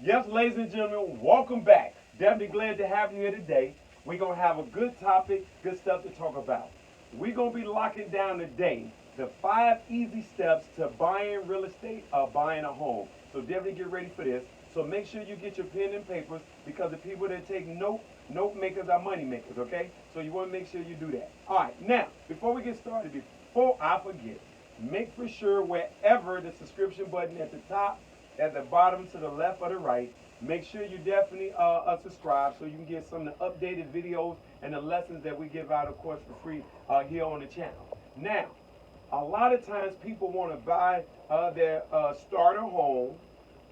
Yes, ladies and gentlemen, welcome back. Definitely glad to have you here today. We're going to have a good topic, good stuff to talk about. We're going to be locking down today the 5 easy steps to buying real estate or buying a home. So definitely get ready for this. So make sure you get your pen and papers because the people that take note makers are money makers, okay? So you want to make sure you do that. All right, now, before we get started, before I forget, make for sure wherever the subscription button at the top, at the bottom to the left or the right, make sure you definitely subscribe so you can get some of the updated videos and the lessons that we give out, of course, for free here on the channel. Now, a lot of times people want to buy their starter home,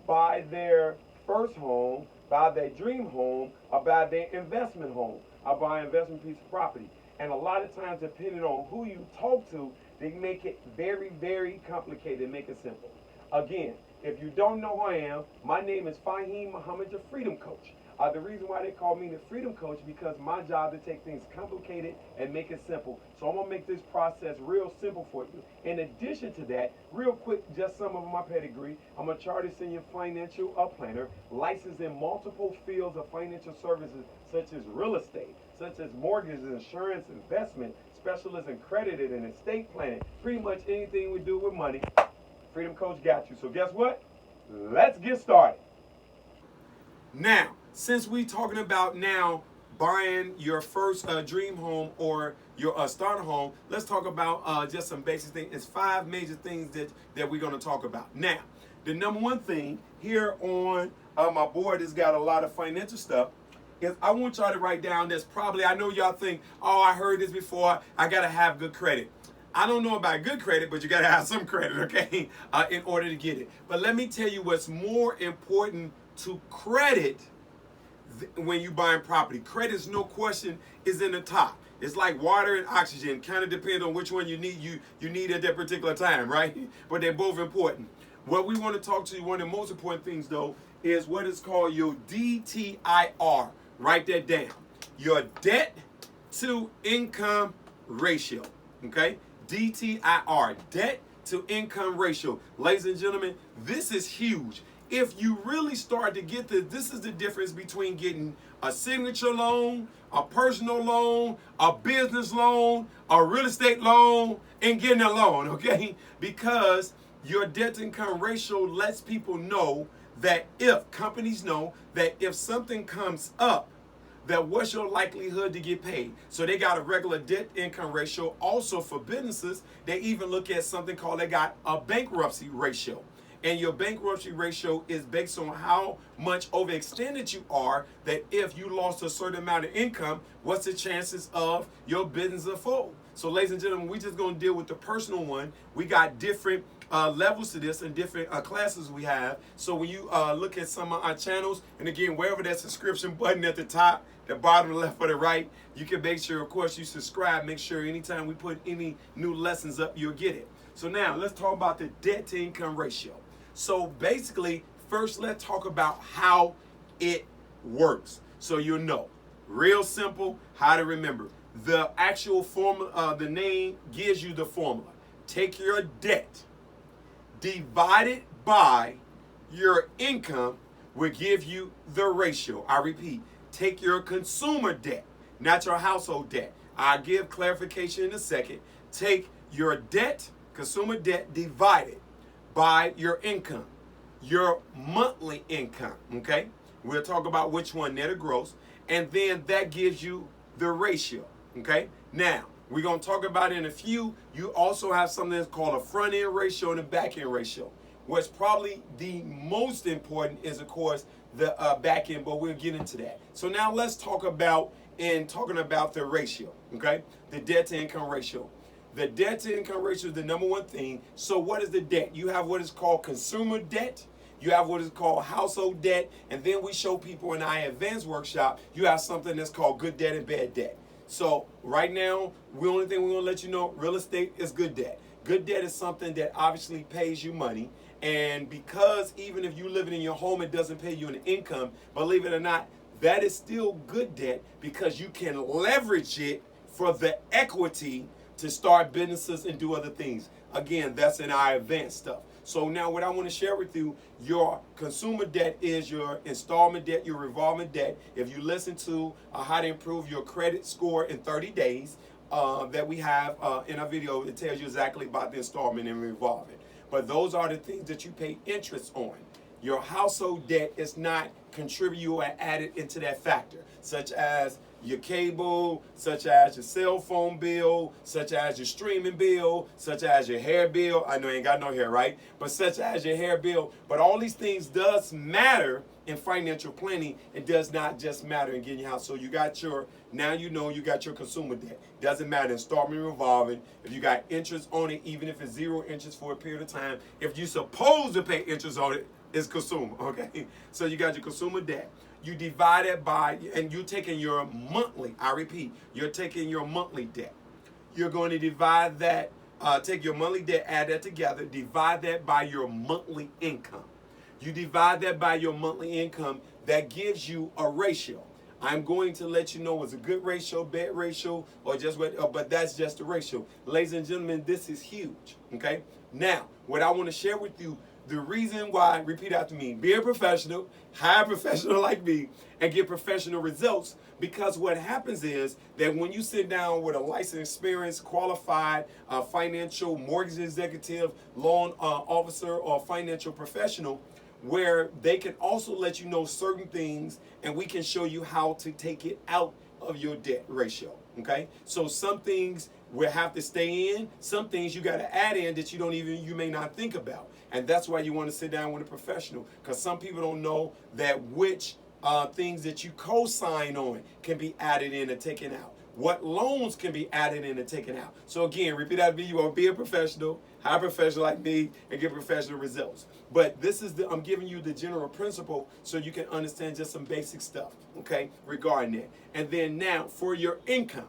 buy their first home, buy their dream home, or buy their investment home, or buy an investment piece of property. And a lot of times, depending on who you talk to, they make it very, very complicated, make it simple. Again, if you don't know who I am, my name is Fahim Muhammad, the Freedom Coach. The reason why they call me the Freedom Coach because my job to take things complicated and make it simple. So I'm gonna make this process real simple for you. In addition to that, real quick, just some of my pedigree. I'm a chartered senior financial planner, licensed in multiple fields of financial services such as real estate, such as mortgages, insurance, investment, specialist in credit and estate planning. Pretty much anything we do with money, Freedom Coach got you. So guess what? Let's get started. Now, since we talking about now buying your first dream home or your starter home, let's talk about just some basic things. It's 5 major things that we're going to talk about. Now, the number one thing here on my board has got a lot of financial stuff. Is I want y'all to write down this. Probably, I know y'all think, oh, I heard this before. I got to have good credit. I don't know about good credit, but you got to have some credit, okay, in order to get it. But let me tell you what's more important to credit when you buying property. Credit is no question is in the top. It's like water and oxygen. Kind of depends on which one you need at that particular time, right? But they're both important. What we want to talk to you, one of the most important things though, is what is called your DTIR. Write that down. Your debt to income ratio. Okay? DTIR, debt to income ratio. Ladies and gentlemen, this is huge. If you really start to get this is the difference between getting a signature loan, a personal loan, a business loan, a real estate loan, and getting a loan, okay? Because your debt to income ratio lets people know that companies know that if something comes up, that what's your likelihood to get paid. So they got a regular debt income ratio. Also for businesses, they even look at something called, they got a bankruptcy ratio. And your bankruptcy ratio is based on how much overextended you are, that if you lost a certain amount of income, what's the chances of your business to fold. So ladies and gentlemen, we're just going to deal with the personal one. We got different levels to this and different classes we have. So when you look at some of our channels, and again, wherever that subscription button at the top, the bottom, left, or the right, you can make sure, of course, you subscribe. Make sure anytime we put any new lessons up, you'll get it. So now let's talk about the debt to income ratio. So basically, first let's talk about how it works. So you'll know. Real simple, how to remember. The actual formula, the name gives you the formula. Take your debt, divide it by your income, will give you the ratio. I repeat, take your consumer debt, not your household debt. I'll give clarification in a second. Take your debt, consumer debt, divided by your income, your monthly income, okay? We'll talk about which one, net or gross, and then that gives you the ratio, okay? Now, we're going to talk about in a few. You also have something that's called a front end ratio and a back end ratio. What's probably the most important is, of course, the back end, but we'll get into that. So now let's talk about, talking about the ratio, okay? The debt to income ratio. The debt to income ratio is the number one thing. So what is the debt? You have what is called consumer debt. You have what is called household debt. And then we show people in our advanced workshop, you have something that's called good debt and bad debt. So right now, the only thing we're going to let you know, real estate is good debt. Good debt is something that obviously pays you money. And because even if you're living in your home, it doesn't pay you an income, believe it or not, that is still good debt because you can leverage it for the equity to start businesses and do other things. Again, that's in our advanced stuff. So now what I want to share with you, your consumer debt is your installment debt, your revolving debt. If you listen to how to improve your credit score in 30 days, that we have in our video, it tells you exactly about the installment and revolving. But those are the things that you pay interest on. Your household debt is not contributed or added into that factor, such as your cable, such as your cell phone bill, such as your streaming bill, such as your hair bill. I know you ain't got no hair, right? But such as your hair bill. But all these things does matter in financial planning. It does not just matter in getting your house. So you got your, now you know you got your consumer debt. Doesn't matter, installment revolving. If you got interest on it, even if it's zero interest for a period of time, if you're supposed to pay interest on it, it's consumer, okay? So you got your consumer debt. You divide it by, and you're taking your monthly, I repeat, you're taking your monthly debt. You're going to divide that, take your monthly debt, add that together, divide that by your monthly income. You divide that by your monthly income, that gives you a ratio. I'm going to let you know it's a good ratio, bad ratio, or just what, but that's just a ratio. Ladies and gentlemen, this is huge, okay? Now, what I want to share with you, the reason why, repeat after me, be a professional, hire a professional like me, and get professional results, because what happens is that when you sit down with a licensed, experienced, qualified financial mortgage executive, loan officer, or financial professional, where they can also let you know certain things, and we can show you how to take it out of your debt ratio, okay? So some things will have to stay in, some things you got to add in that you may not think about. And that's why you want to sit down with a professional, because some people don't know that which things that you co-sign on can be added in and taken out. What loans can be added in and taken out. So again, repeat that to you want to be a professional, hire a professional like me, and get professional results. But this is I'm giving you the general principle so you can understand just some basic stuff, okay, regarding that. And then now for your income,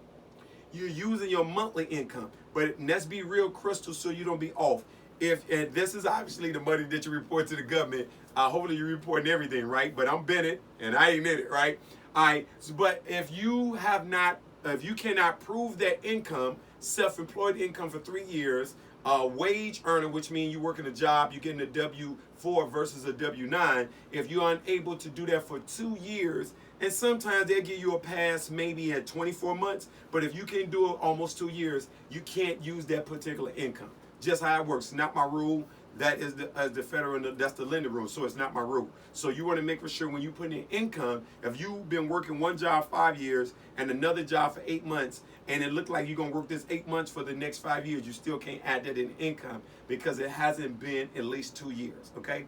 you're using your monthly income, but let's be real crystal so you don't be off. And this is obviously the money that you report to the government. Hopefully you're reporting everything, right? But I'm Bennett, and I ain't in it, right? All right. But if you cannot prove that income, self-employed income for 3 years, wage earner, which means you working a job, you're getting a W-4 versus a W-9. If you're unable to do that for 2 years, and sometimes they'll give you a pass maybe at 24 months, but if you can do it almost 2 years, you can't use that particular income. Just how it works. Not my rule. That is the federal, that's the lender rule, so it's not my rule. So you want to make for sure when you put in income, if you've been working one job 5 years and another job for 8 months, and it looked like you're going to work this 8 months for the next 5 years, you still can't add that in income because it hasn't been at least 2 years, okay?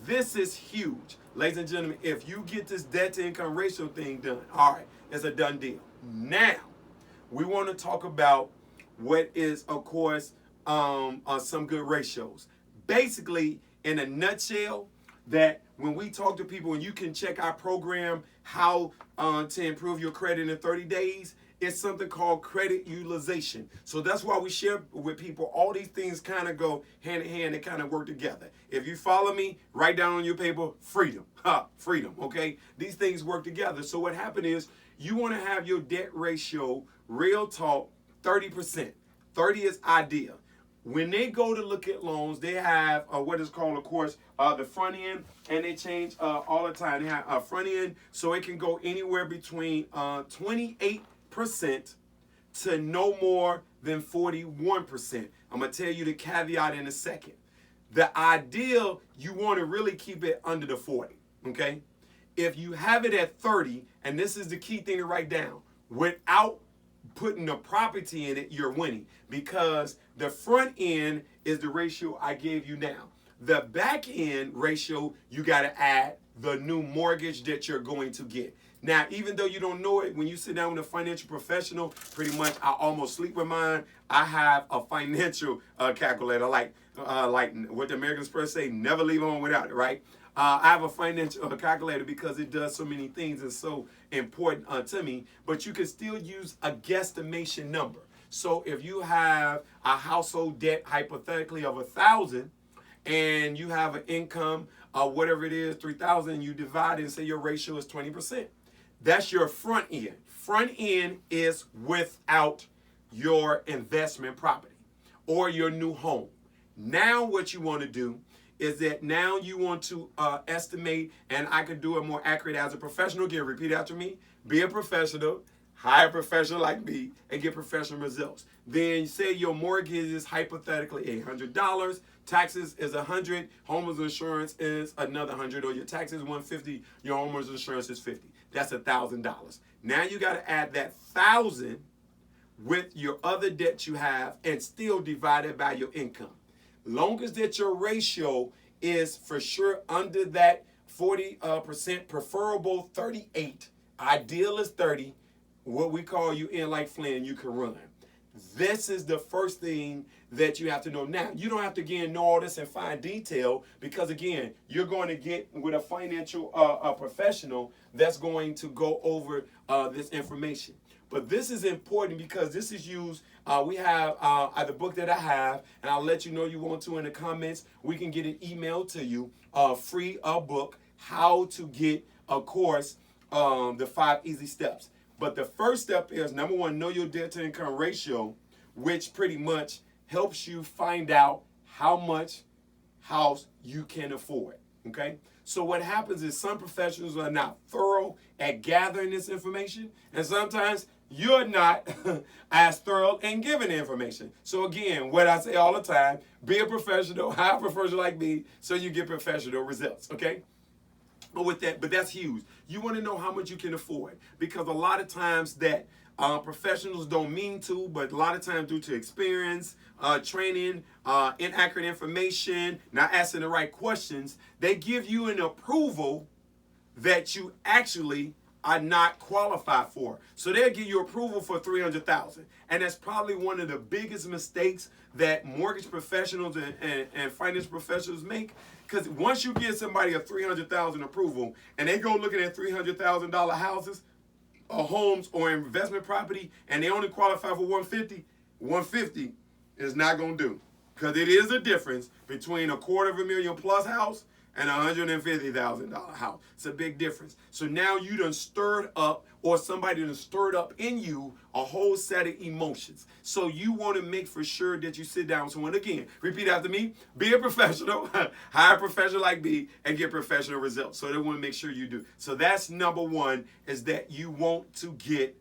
This is huge. Ladies and gentlemen, if you get this debt to income ratio thing done, all right, it's a done deal. Now, we want to talk about what is, of course, some good ratios. Basically, in a nutshell, that when we talk to people, and you can check our program, How to Improve Your Credit in 30 Days, it's something called credit utilization. So that's why we share with people. All these things kind of go hand in hand. They kind of work together. If you follow me, write down on your paper, freedom. Freedom, okay? These things work together. So what happened is you want to have your debt ratio, real talk, 30%. 30 is ideal. When they go to look at loans, they have what is called, of course, the front end, and they change all the time. They have a front end, so it can go anywhere between 28% to no more than 41%. I'm going to tell you the caveat in a second. The ideal, you want to really keep it under the 40, okay? If you have it at 30, and this is the key thing to write down, without putting the property in it, you're winning, because the front end is the ratio I gave you now. The back end ratio, you got to add the new mortgage that you're going to get. Now, even though you don't know it, when you sit down with a financial professional, pretty much I almost sleep with mine. I have a financial calculator, like what the American Express say, never leave home without it, right? I have a financial calculator because it does so many things and so important to me, but you can still use a guesstimation number. So if you have a household debt, hypothetically, of 1,000, and you have an income of whatever it is, 3,000, you divide it and say your ratio is 20%. That's your front end. Front end is without your investment property or your new home. Now what you want to do is that now you want to estimate, and I could do it more accurate as a professional. Again, repeat after me. Be a professional, hire a professional like me, and get professional results. Then say your mortgage is hypothetically $800, taxes is $100, homeowners insurance is another $100, or your taxes $150, your homeowners insurance is $50. That's $1,000. Now you got to add that $1,000 with your other debt you have and still divide it by your income. Long as that your ratio is for sure under that 40%, preferable 38, ideal is 30, what we call you in like Flynn, you can run. This is the first thing that you have to know. Now, you don't have to, again, know all this in fine detail because, again, you're going to get with a financial professional that's going to go over this information. But this is important because this is used. We have the book that I have, and I'll let you know you want to in the comments. We can get an email to you, free book, how to get a course, the 5 easy steps. But the first step is, number one, know your debt to income ratio, which pretty much helps you find out how much house you can afford. Okay? So what happens is some professionals are not thorough at gathering this information, and sometimes you're not as thorough in giving the information. So again, what I say all the time, be a professional, hire a professional like me, so you get professional results, okay? But that's huge. You want to know how much you can afford, because a lot of times that professionals don't mean to, but a lot of times due to experience, training, inaccurate information, not asking the right questions, they give you an approval that you actually are not qualified for. So they'll give you approval for $300,000. And that's probably one of the biggest mistakes that mortgage professionals and finance professionals make. Because once you give somebody a $300,000 approval and they go looking at $300,000 houses or homes or investment property and they only qualify for 150 is not going to do. Because it is a difference between a $250,000 plus house and a $150,000 house. It's a big difference. So now you done stirred up, or somebody done stirred up in you a whole set of emotions. So you want to make for sure that you sit down with someone. Again, repeat after me. Be a professional, hire a professional like me, and get professional results. So they want to make sure you do. So that's number one, is that you want to get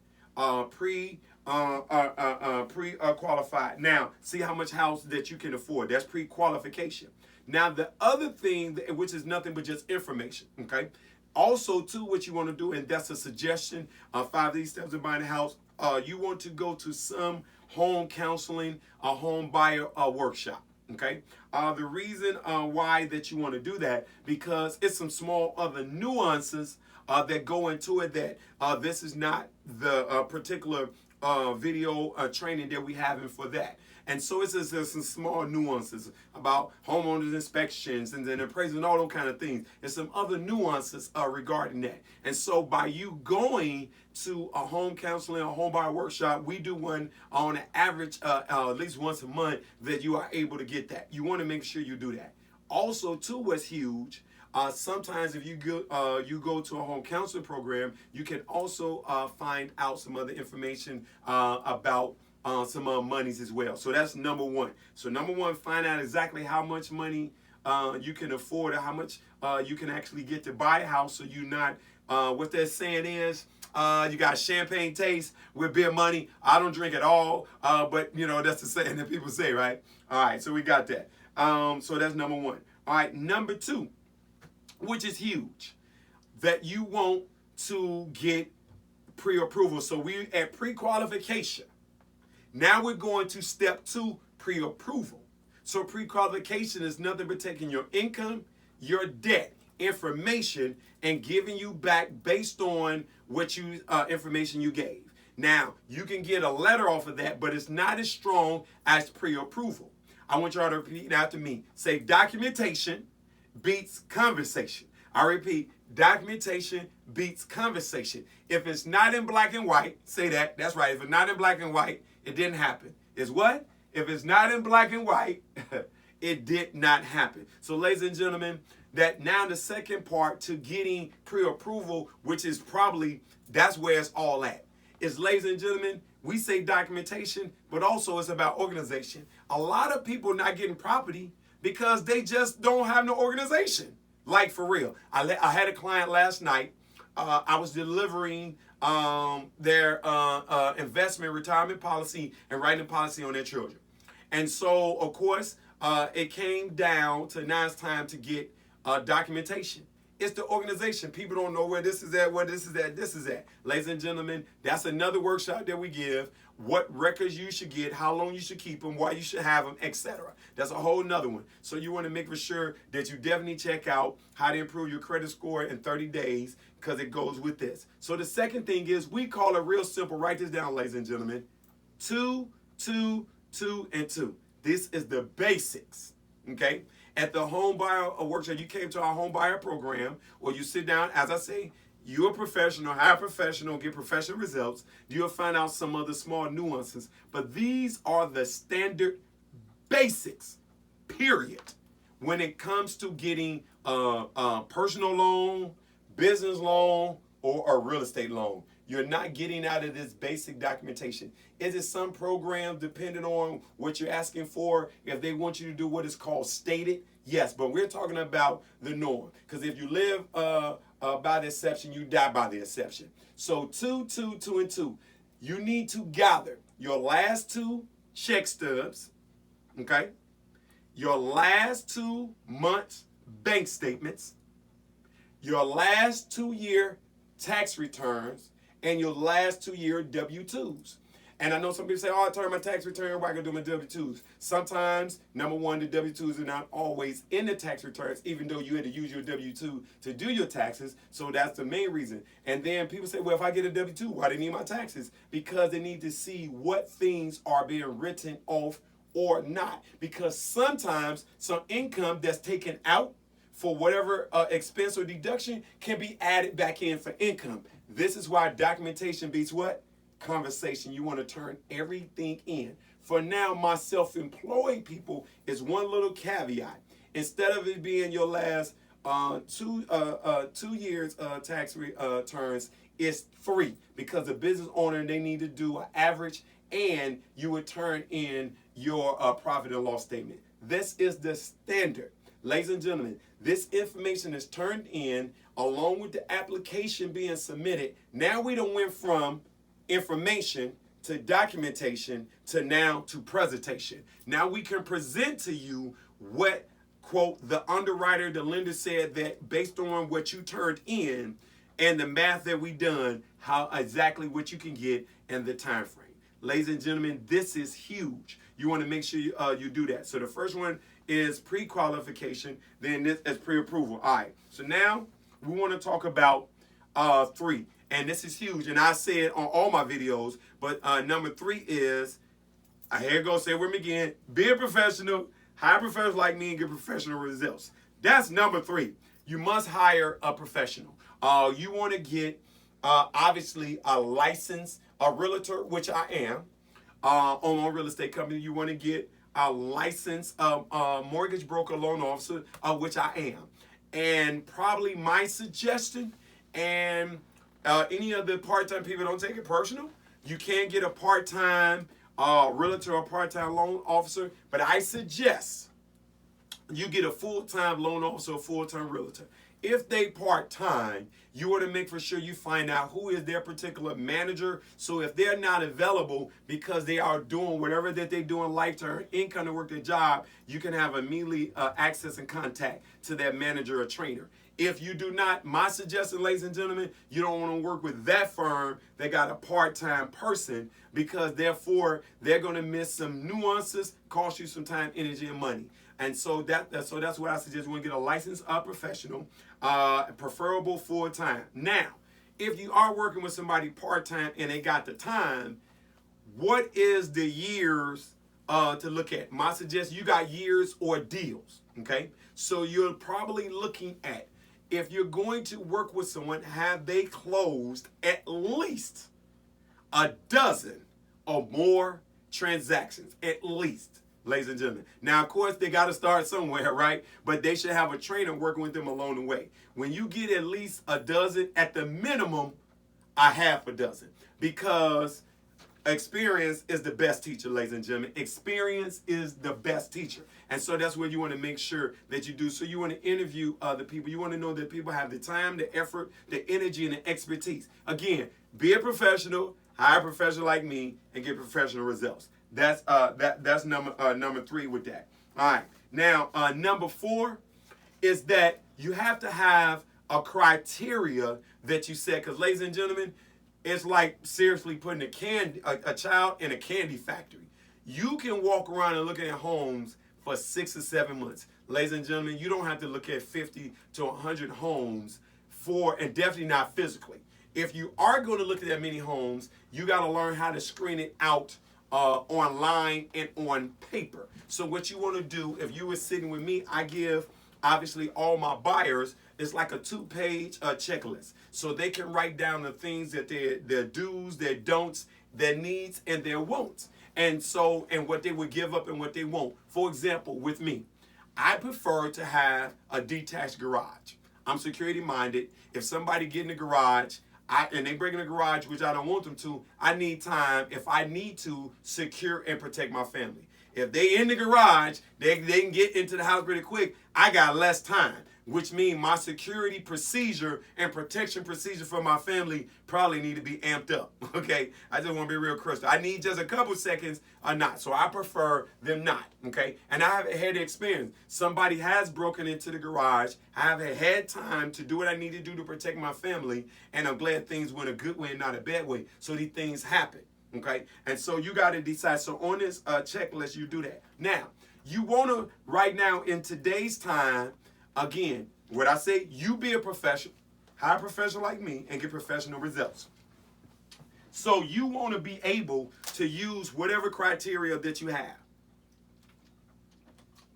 pre-qualified. Now, see how much house that you can afford. That's pre-qualification. Now, the other thing, which is nothing but just information, okay? Also, too, what you want to do, and that's a suggestion, 5 easy steps to buying a house, you want to go to some home counseling, a home buyer workshop, okay? The reason why that you want to do that, because it's some small other nuances that go into it that this is not the particular video training that we having for that. And so it's just some small nuances about homeowners inspections and then appraisal and all those kind of things. And some other nuances regarding that. And so by you going to a home counseling, a home buyer workshop, we do one on an average at least once a month that you are able to get that. You want to make sure you do that. Also, too, what's huge, sometimes if you go to a home counseling program, you can also find out some other information about some monies as well. So that's number one. So number one, find out exactly how much money you can afford, or how much you can actually get to buy a house, so you're not, what that saying is, you got champagne taste with beer money. I don't drink at all, but you know, that's the saying that people say, right? All right, so we got that. So that's number one. All right, number two, which is huge, that you want to get pre-approval. So we at pre-qualification. Now we're going to step 2, pre-approval. So pre-qualification is nothing but taking your income, your debt, information, and giving you back based on what information you gave. Now, you can get a letter off of that, but it's not as strong as pre-approval. I want y'all to repeat after me. Say, documentation beats conversation. I repeat, documentation beats conversation. If it's not in black and white, say that. That's right. If it's not in black and white, it didn't happen. Is what? If it's not in black and white, it did not happen. So, ladies and gentlemen, that now the second part to getting pre-approval, which is probably, that's where it's all at, is, ladies and gentlemen, we say documentation, but also it's about organization. A lot of people not getting property because they just don't have no organization. Like for real. I had a client last night. I was delivering their investment retirement policy and writing policy on their children. And so, of course, it came down to now it's time to get documentation. It's the organization. People don't know where this is at, where this is at, this is at. Ladies and gentlemen, that's another workshop that we give. What records you should get, how long you should keep them, why you should have them, etc. That's a whole nother one. So you want to make for sure that you definitely check out how to improve your credit score in 30 days because it goes with this. So the second thing is we call it real simple. Write this down, ladies and gentlemen. 2, 2, 2, and 2. This is the basics, okay? At the home buyer workshop, you came to our home buyer program, or you sit down, as I say, you're a professional, hire a professional, get professional results. You'll find out some other small nuances. But these are the standard basics, period, when it comes to getting a personal loan, business loan, or a real estate loan. You're not getting out of this basic documentation. Is it some program, depending on what you're asking for, if they want you to do what is called stated? Yes, but we're talking about the norm. Because if you live by the exception, you die by the exception. So 2, 2, 2, and 2. You need to gather your last 2 check stubs, okay? Your last 2 months bank statements, your last 2-year tax returns, and your last 2-year W-2s. And I know some people say, oh, I turn my tax return, why I can do my W-2s? Sometimes, number one, the W-2s are not always in the tax returns, even though you had to use your W-2 to do your taxes. So that's the main reason. And then people say, well, if I get a W-2, why do they need my taxes? Because they need to see what things are being written off or not. Because sometimes some income that's taken out for whatever expense or deduction can be added back in for income. This is why documentation beats what? Conversation. You want to turn everything in. For now, my self-employed people is one little caveat. Instead of it being your last 2 years tax returns, it's 3 because the business owner, they need to do an average and you would turn in your profit and loss statement. This is the standard. Ladies and gentlemen, this information is turned in along with the application being submitted. Now we done went from information to documentation to now to presentation. Now we can present to you what, quote, the underwriter, the lender said that based on what you turned in and the math that we done, how exactly what you can get and the time frame. Ladies and gentlemen, this is huge. You want to make sure you do that. So the first one is pre-qualification, then this is pre-approval. All right, so now we want to talk about 3. And this is huge, and I say it on all my videos, but number 3 is, here it goes, say it with me again, be a professional, hire professionals like me and get professional results. That's number 3. You must hire a professional. You want to get, obviously, a licensed realtor, which I am, on my real estate company. You want to get a licensed mortgage broker loan officer, which I am. And probably my suggestion, and any of the part-time people, don't take it personal. You can get a part-time realtor or part-time loan officer, but I suggest you get a full-time loan officer or full-time realtor. If they part-time, you want to make for sure you find out who is their particular manager. So if they're not available because they are doing whatever that they do in life to earn income to work their job, you can have immediately access and contact to that manager or trainer. If you do not, my suggestion, ladies and gentlemen, you don't want to work with that firm that got a part-time person because therefore they're going to miss some nuances, cost you some time, energy, and money. And so that's what I suggest. You want to get a licensed professional, preferable full-time. Now, if you are working with somebody part-time and they got the time, what is the years to look at? My suggestion, you got years or deals, okay? So you're probably looking at, if you're going to work with someone, have they closed at least a dozen or more transactions, at least, ladies and gentlemen. Now, of course, they got to start somewhere, right? But they should have a trainer working with them along the way. When you get at least a dozen, at the minimum, a half a dozen. Because Experience is the best teacher, ladies and gentlemen. Experience is the best teacher. And so that's what you want to make sure that you do. So you want to interview other people. You want to know that people have the time, the effort, the energy, and the expertise. Again, be a professional, hire a professional like me, and get professional results. That's number 3 with that. All right. Now, number 4 is that you have to have a criteria that you set. Because, ladies and gentlemen, it's like seriously putting a child in a candy factory. You can walk around and look at homes for 6 or 7 months. Ladies and gentlemen, you don't have to look at 50 to 100 homes and definitely not physically. If you are going to look at that many homes, you got to learn how to screen it out online and on paper. So what you want to do, if you were sitting with me, I give obviously all my buyers, it's like a 2-page checklist. So they can write down the things that their do's, their don'ts, their needs, and their wants. And what they would give up and what they won't. For example, with me, I prefer to have a detached garage. I'm security minded. If somebody get in the garage, and they break in the garage, which I don't want them to, I need time, if I need to, secure and protect my family. If they in the garage, they can get into the house pretty quick. I got less time, which means my security procedure and protection procedure for my family probably need to be amped up, okay? I just want to be real crystal. I need just a couple seconds or not, so I prefer them not, okay? And I haven't had the experience. Somebody has broken into the garage. I haven't had time to do what I need to do to protect my family, and I'm glad things went a good way and not a bad way, so these things happen. Okay, and so you got to decide. So on this checklist, you do that. Now, you want to, right now in today's time, again, what I say, you be a professional, hire a professional like me, and get professional results. So you want to be able to use whatever criteria that you have.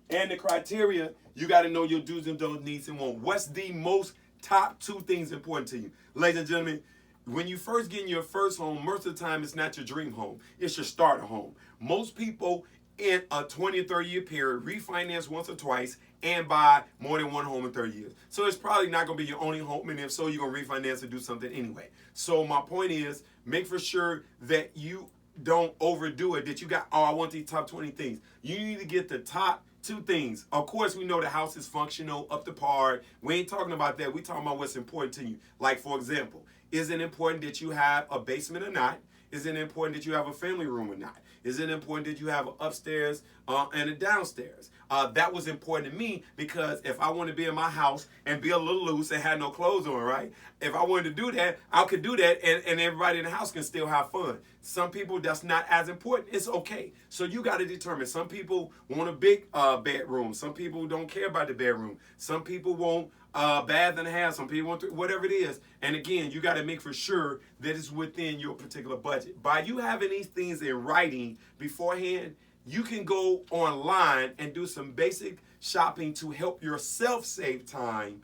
And the criteria, you got to know your do's and don'ts, needs and wants. What's the most top 2 things important to you? Ladies and gentlemen, when you first get in your first home, most of the time it's not your dream home. It's your starter home. Most people in a 20 or 30 year period refinance once or twice and buy more than one home in 30 years. So it's probably not going to be your only home, and if so, you're going to refinance and do something anyway. So my point is, make for sure that you don't overdo it, that you got, I want these top 20 things. You need to get the top 2 things. Of course, we know the house is functional, up to par. We ain't talking about that. We talking about what's important to you. Like, for example, is it important that you have a basement or not? Is it important that you have a family room or not? Is it important that you have an upstairs and a downstairs? That was important to me because if I want to be in my house and be a little loose and have no clothes on, right? If I wanted to do that, I could do that and everybody in the house can still have fun. Some people, that's not as important. It's okay. So you got to determine. Some people want a big bedroom. Some people don't care about the bedroom. Some people want bath and a half. Some people want whatever it is. And again, you got to make for sure that it's within your particular budget. By you having these things in writing beforehand, you can go online and do some basic shopping to help yourself save time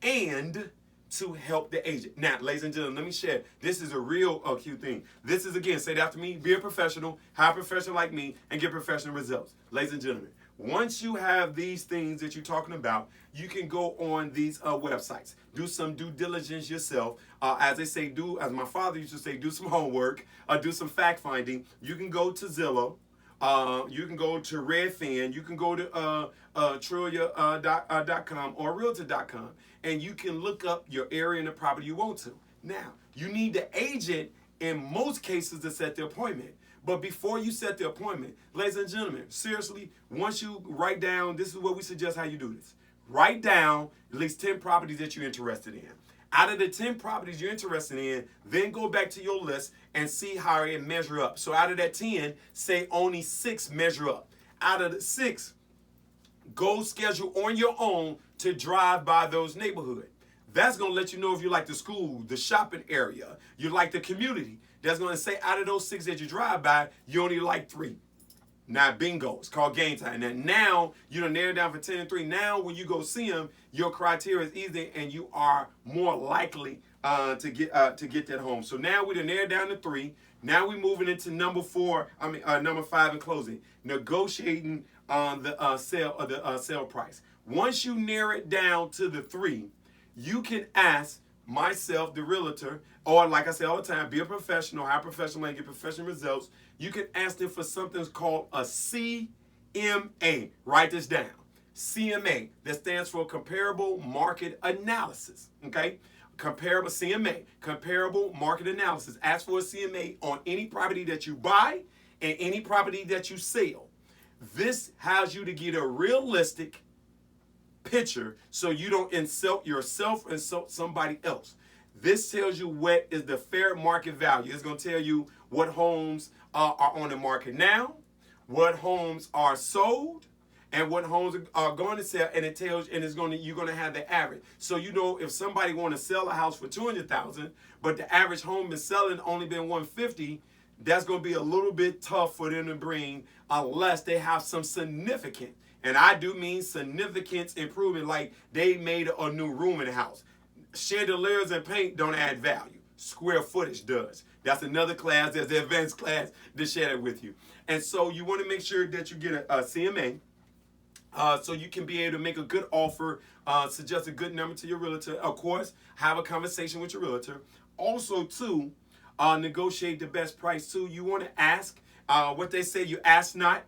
and to help the agent. Now, ladies and gentlemen, let me share. This is a real cute thing. This is, again, say it after me, be a professional, hire a professional like me, and get professional results. Ladies and gentlemen, once you have these things that you're talking about, you can go on these websites. Do some due diligence yourself. As they say, as my father used to say, do some homework, do some fact finding. You can go to Zillow. You can go to Redfin. You can go to Trillia.com or Realtor.com, and you can look up your area and the property you want to. Now, you need the agent in most cases to set the appointment. But before you set the appointment, ladies and gentlemen, seriously, once you write down, this is what we suggest how you do this. Write down at least 10 properties that you're interested in. Out of the 10 properties you're interested in, then go back to your list and see how it measure up. So out of that 10, say only 6 measure up. Out of the 6, go schedule on your own to drive by those neighborhoods. That's going to let you know if you like the school, the shopping area, you like the community. That's going to say out of those 6 that you drive by, you only like 3. Now, bingo. It's called game time. And now, you done narrowed down for 10 and 3. Now, when you go see them, your criteria is easy and you are more likely to get that home. So now we done narrowed down to 3. Now we're moving into number 5 in closing. Negotiating on the sale price. Once you narrow it down to the 3, you can ask myself, the realtor, or like I say all the time, be a professional, hire a professional and get professional results. You can ask them for something called a CMA. Write this down. CMA, that stands for Comparable Market Analysis. Okay? Comparable CMA, Comparable Market Analysis. Ask for a CMA on any property that you buy and any property that you sell. This allows you to get a realistic picture so you don't insult yourself or insult somebody else. This tells you what is the fair market value. It's going to tell you what homes are on the market now, what homes are sold, and what homes are going to sell, and it tells, and it's going to, you're going to have the average. So you know if somebody want to sell a house for $200,000, but the average home is selling only been $150,000, that's going to be a little bit tough for them to bring unless they have some significant, and I do mean significant improvement, like they made a new room in the house. Chandeliers and paint don't add value. Square footage does. That's another class. There's the advanced class to share that with you. And so you want to make sure that you get a CMA. So you can be able to make a good offer, suggest a good number to your realtor. Of course, have a conversation with your realtor. Also, too, negotiate the best price, too. You want to ask, what they say, you ask not,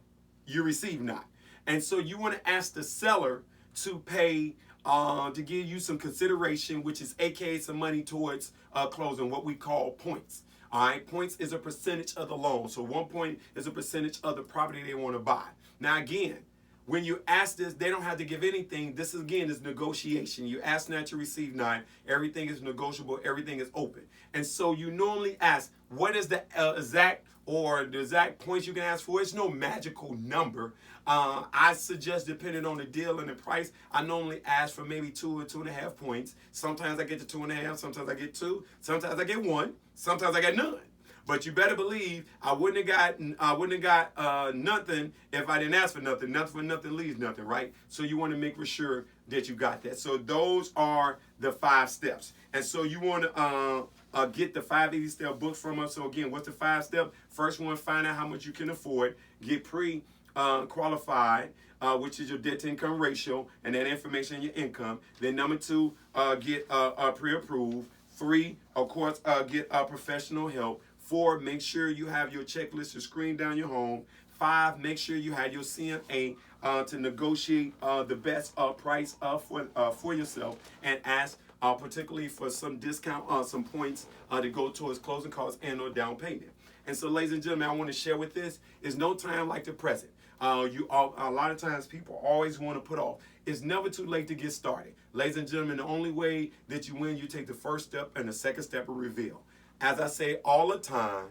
you receive not. And so you want to ask the seller to pay, to give you some consideration, which is AKA some money towards closing, what we call points. All right, points is a percentage of the loan. So 1 point is a percentage of the property they want to buy. Now, again, when you ask this, they don't have to give anything. This, again, is negotiation. You ask not, you receive not. Everything is negotiable. Everything is open. And so you normally ask, what is the exact points you can ask for? It's no magical number. I suggest, depending on the deal and the price, I normally ask for maybe 2 or 2.5 points. Sometimes I get to 2.5. Sometimes I get 2. Sometimes I get 1. Sometimes I get none. But you better believe I wouldn't have got nothing if I didn't ask for nothing. Nothing for nothing leaves nothing, right? So you want to make for sure that you got that. So those are the 5 steps. And so you want to get the 5 easy step books from us. So again, what's the 5 step? First one, find out how much you can afford. Get qualified, which is your debt to income ratio, and that information in your income. Then number 2, get pre-approved. 3, of course, get professional help. 4, make sure you have your checklist to screen down your home. 5, make sure you have your CMA to negotiate the best price for yourself, and ask particularly for some discount, some points to go towards closing costs and or down payment. And so, ladies and gentlemen, I want to share with this is no time like the present. A lot of times people always want to put off. It's never too late to get started. Ladies and gentlemen, the only way that you win, you take the first step, and the second step will reveal. As I say all the time,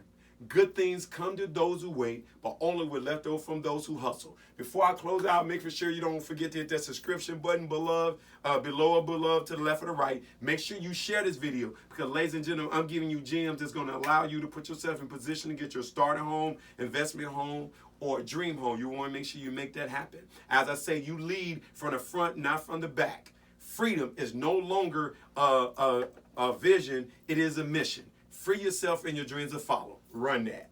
good things come to those who wait, but only were left over from those who hustle. Before I close out, make sure you don't forget to hit that subscription button below or below to the left or the right. Make sure you share this video because, ladies and gentlemen, I'm giving you gems that's going to allow you to put yourself in position to get your starter home, investment home, or dream home. You want to make sure you make that happen. As I say, you lead from the front, not from the back. Freedom is no longer a vision, it is a mission. Free yourself and your dreams to follow. Run that.